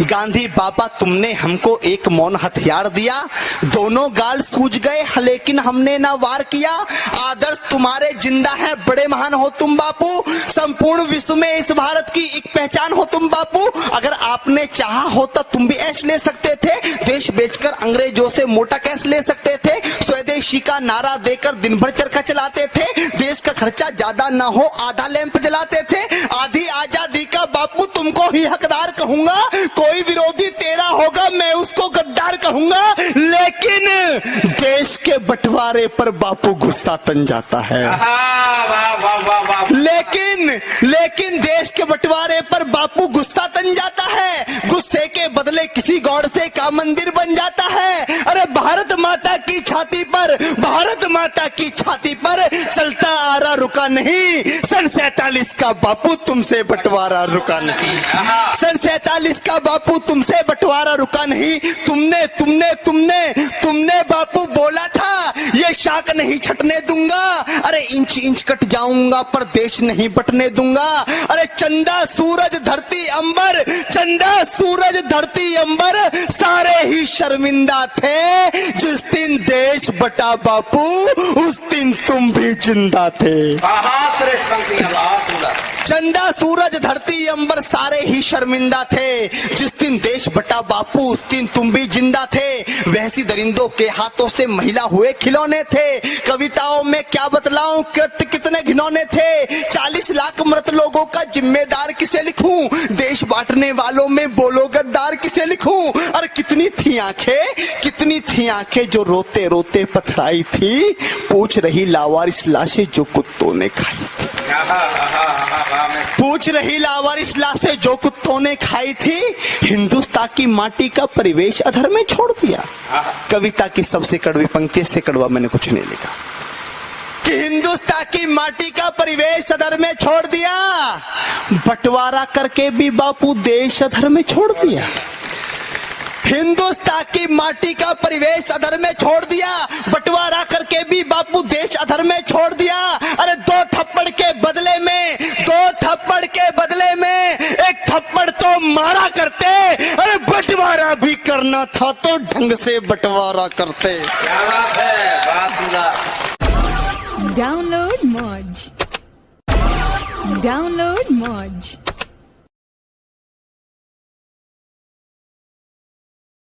गांधी बाबा तुमने हमको एक मौन हथियार दिया, दोनों गाल सूज गए लेकिन हमने ना वार किया। आदर्श तुम्हारे जिंदा है, बड़े महान हो तुम बापू, संपूर्ण विश्व में इस भारत की एक पहचान हो तुम बापू। अगर आपने चाहा होता तुम भी ऐश ले सकते थे, देश बेचकर अंग्रेजों से मोटा कैश ले सकते थे, स्वदेशी का नारा देकर दिन भर चरखा चलाते थे, देश का खर्चा ज्यादा ना हो आधा लैंप जलाते थे। आधी आजादी का बापू तुमको ही हकदार कहूंगा, कोई विरोधी तेरा होगा मैं उसको गद्दार कहूंगा। लेकिन देश के बंटवारे पर बापू गुस्सा तन जाता है। लेकिन देश के बंटवारे पर बापू गुस्सा तन जाता है, गुस्से के बदले किसी गौड़ से का मंदिर बन जाता है। अरे भारत माता की छाती पर, भारत माता की छाती पर चलता आ रहा रुका नहीं, सन 47 का बापू तुमसे बंटवारा रुका नहीं, सन 47 का बापू तुमसे बंटवारा रुका नहीं। तुमने तुमने तुमने तुमने बापू बोला था ये शाख नहीं छटने दूंगा, अरे इंच इंच कट जाऊंगा पर देश नहीं बटने दूंगा। अरे चंदा सूरज धरती अंबर, चंदा सूरज धरती अंबर सारे ही शर्मिंदा थे, जिस दिन देश बटा बापू उस दिन तुम भी जिंदा थे। चंदा सूरज धरती अंबर सारे ही शर्मिंदा थे, जिस दिन देश बटा बापू उस दिन तुम भी जिंदा थे। वैसी दरिंदों के हाथों से महिला हुए खिलौने थे, कविताओं में क्या बतलाऊं कृत्य कितने घिनौने थे। 40 लाख मृत लोगों का जिम्मेदार किसे लिखूं, देश बांटने वालों में बोलो गद्दार किसे लिखूं। और कितनी थी आंखें जो रोते रोते पथराई थी, पूछ रही लावारिस लाशें जो कुत्तों ने खाई थी, पूछ रही लावारिस लाशें जो कुत्तों ने खाई थी। हिंदुस्तान की माटी का परिवेश अधर में छोड़ दिया। कविता की सबसे कड़वी पंक्ति से कड़वा मैंने कुछ नहीं लिखा कि हिंदुस्तान की माटी का परिवेश अधर में छोड़ दिया, बंटवारा करके भी बापू देश अधर में छोड़ दिया। हिंदुस्तान की माटी का परिवेश अधर में छोड़ दिया, बंटवारा करके भी बापू देश अधर में छोड़ दिया। अरे दो थप्पड़ के बदले में एक थप्पड़ तो मारा करते, अरे बंटवारा भी करना था तो ढंग से बंटवारा करते। डाउनलोड मौज।